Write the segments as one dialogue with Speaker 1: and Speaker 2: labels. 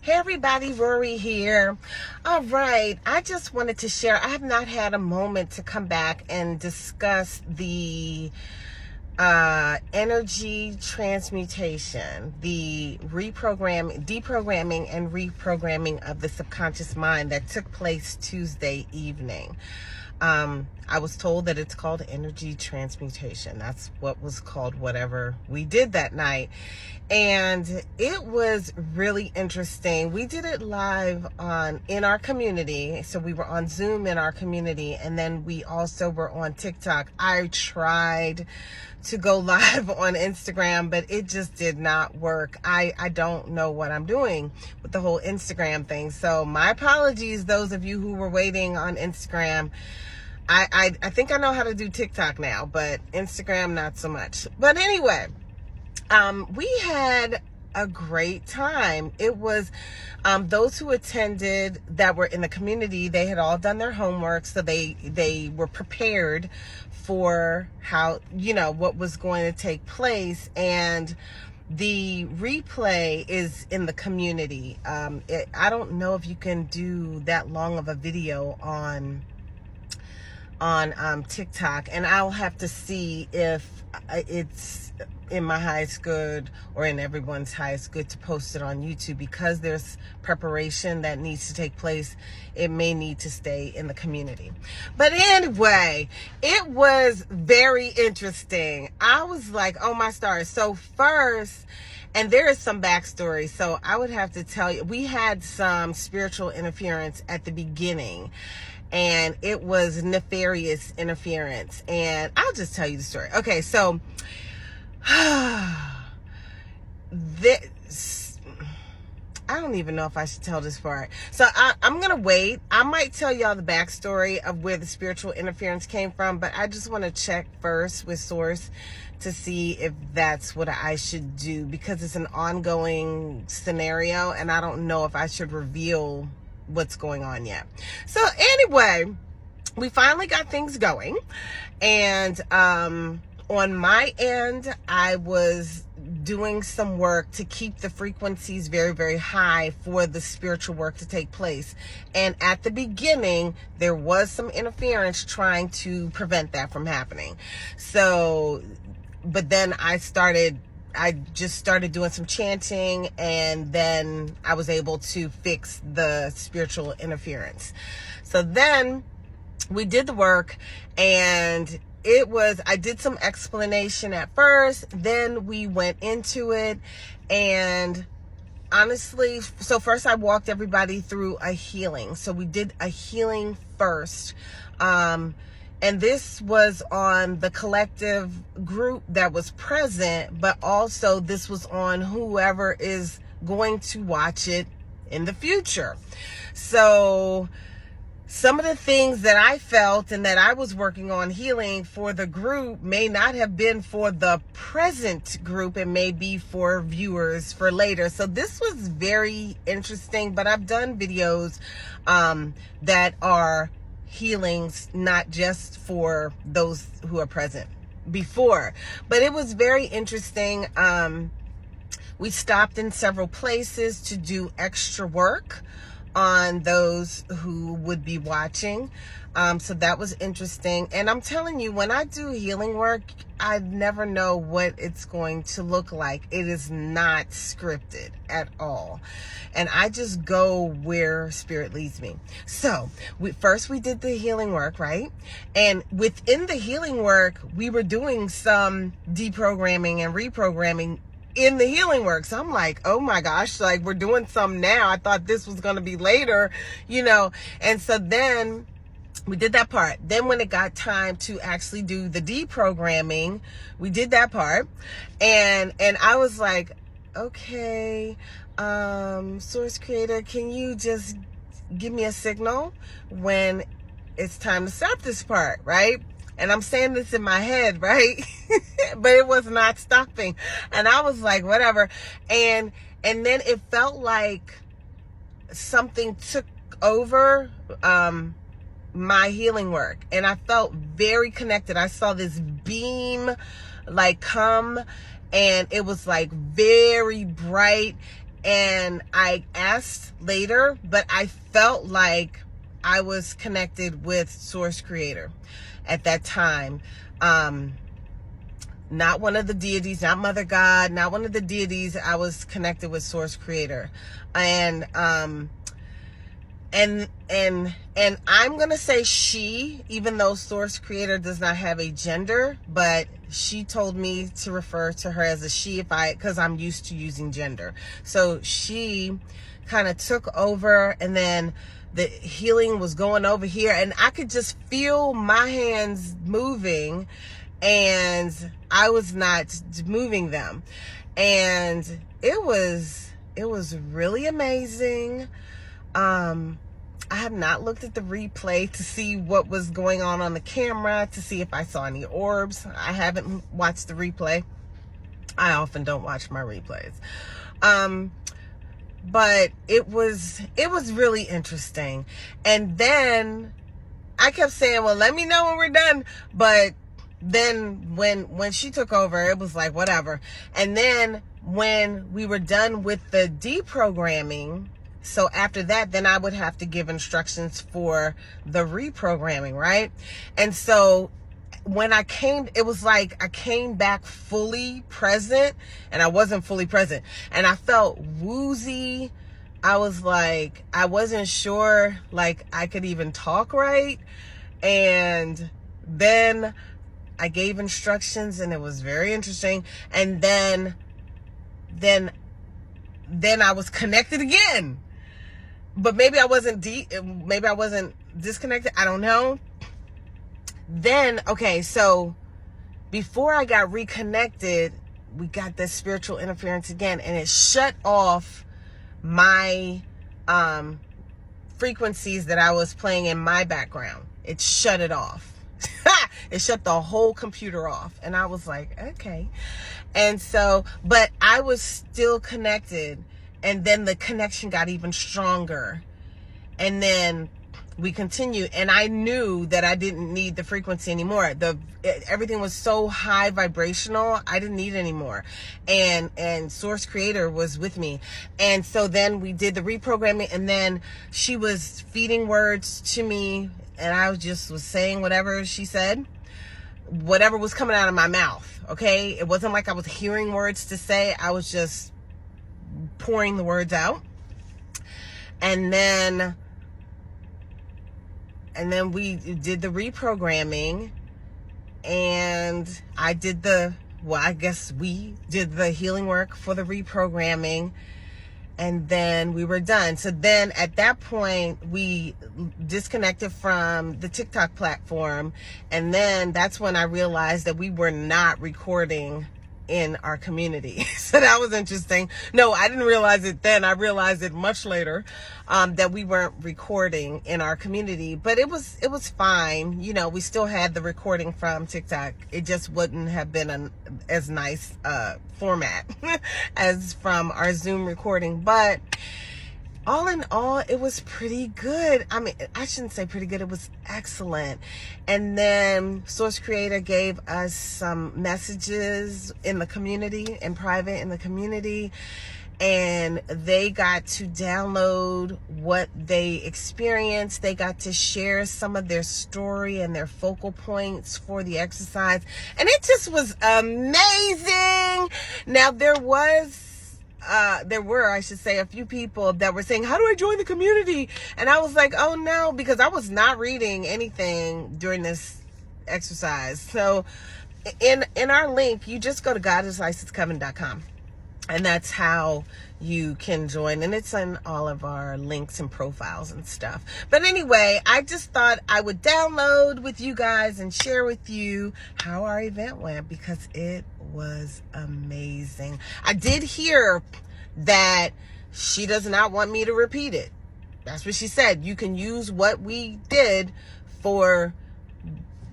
Speaker 1: Hey everybody, Rorree here. All right, I just wanted to share. I have not had a moment to come back and discuss the energy transmutation, the deprogramming and reprogramming of the subconscious mind that took place Tuesday evening. I was told that it's called energy transmutation. That's what was called whatever we did that night. And it was really interesting. We did it live in our community. So we were on Zoom in our community, and then we also were on TikTok. I tried to go live on Instagram, but it just did not work. I don't know what I'm doing with the whole Instagram thing. So my apologies, those of you who were waiting on Instagram. I think I know how to do TikTok now, but Instagram, not so much. But anyway, we had a great time. It was those who attended that were in the community, they had all done their homework, so they were prepared for how, what was going to take place. And the replay is in the community. I don't know if you can do that long of a video on TikTok, and I'll have to see if it's in my highest good or in everyone's highest good to post it on YouTube, because there's preparation that needs to take place. It may need to stay in the community. But anyway, it was very interesting. I was like, oh my stars. So first, and there is some backstory, so I would have to tell you, we had some spiritual interference at the beginning, and it was nefarious interference. And I'll just tell you the story. Okay, so this, I don't even know if I should tell this part. So I'm going to wait. I might tell y'all the backstory of where the spiritual interference came from, but I just want to check first with source to see if that's what I should do, because it's an ongoing scenario and I don't know if I should reveal what's going on yet. So anyway, we finally got things going, and on my end, I was doing some work to keep the frequencies very, very high for the spiritual work to take place. And at the beginning, there was some interference trying to prevent that from happening. So, but then I just started doing some chanting, and then I was able to fix the spiritual interference. So then we did the work, and I did some explanation at first, then we went into it, and honestly, so first I walked everybody through a healing. So we did a healing first. And this was on the collective group that was present, but also this was on whoever is going to watch it in the future. So some of the things that I felt and that I was working on healing for the group may not have been for the present group. It may be for viewers for later. So this was very interesting, but I've done videos that are healings, not just for those who are present before. But it was very interesting. We stopped in several places to do extra work on those who would be watching. So that was interesting. And I'm telling you, when I do healing work, I never know what it's going to look like. It is not scripted at all. And I just go where spirit leads me. So first we did the healing work, right? And within the healing work, we were doing some deprogramming and reprogramming in the healing work. So I'm like, oh my gosh, like we're doing some now. I thought this was going to be later, And so then we did that part. Then when it got time to actually do the deprogramming, we did that part. And I was like, okay, source creator, can you just give me a signal when it's time to stop this part, right? And I'm saying this in my head, right? But it was not stopping. And I was like, whatever. And then it felt like something took over my healing work. And I felt very connected. I saw this beam like come, and it was like very bright. And I asked later, but I felt like I was connected with Source Creator at that time. Not one of the deities, not Mother God, not one of the deities. I was connected with Source Creator. And I'm gonna say she, even though Source Creator does not have a gender, but she told me to refer to her as a she because I'm used to using gender. So she kind of took over, and then the healing was going over here, and I could just feel my hands moving, and I was not moving them. And it was really amazing. I have not looked at the replay to see what was going on the camera, to see if I saw any orbs. I haven't watched the replay. I often don't watch my replays. But it was really interesting. And then I kept saying, well, let me know when we're done. But then when she took over, it was like, whatever. And then when we were done with the deprogramming, so after that, then I would have to give instructions for the reprogramming, right? And so when I came, it was like I came back fully present, and I wasn't fully present. And I felt woozy. I was like, I wasn't sure, like, I could even talk right. And then I gave instructions, and it was very interesting. And then I was connected again. But maybe I wasn't disconnected. I don't know. Then, okay, so before I got reconnected, we got this spiritual interference again, and it shut off my frequencies that I was playing in my background. It shut it off. It shut the whole computer off. And I was like, okay. And so, but I was still connected. And then the connection got even stronger. And then we continued. And I knew that I didn't need the frequency anymore. Everything was so high vibrational, I didn't need it anymore. And Source Creator was with me. And so then we did the reprogramming, and then she was feeding words to me, and I was saying whatever she said, whatever was coming out of my mouth. Okay? It wasn't like I was hearing words to say. I was just pouring the words out. And then we did the reprogramming, and I guess we did the healing work for the reprogramming, and then we were done. So then at that point, we disconnected from the TikTok platform, and then that's when I realized that we were not recording in our community. So that was interesting. No, I didn't realize it then. I realized it much later, that we weren't recording in our community, but it was fine. You know, we still had the recording from TikTok. It just wouldn't have been as nice format as from our Zoom recording. But all in all, it was pretty good. I mean, I shouldn't say pretty good. It was excellent. And then Source Creator gave us some messages in the community, in private in the community. And they got to download what they experienced. They got to share some of their story and their focal points for the exercise. And it just was amazing. Now, there were, I should say, a few people that were saying, how do I join the community? And I was like, oh no, because I was not reading anything during this exercise. So in our link, you just go to goddesslicenscoven.com. And that's how you can join. And it's in all of our links and profiles and stuff. But anyway, I just thought I would download with you guys and share with you how our event went, because it was amazing. I did hear that she does not want me to repeat it. That's what she said. You can use what we did for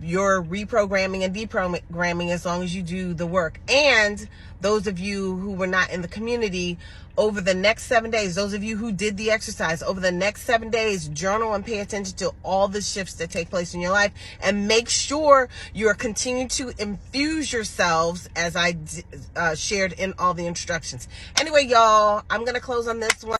Speaker 1: your reprogramming and deprogramming as long as you do the work. And those of you who were not in the community, over the next 7 days, those of you who did the exercise, over the next 7 days, journal and pay attention to all the shifts that take place in your life, and make sure you're continuing to infuse yourselves as I shared in all the instructions. Anyway, y'all, I'm going to close on this one.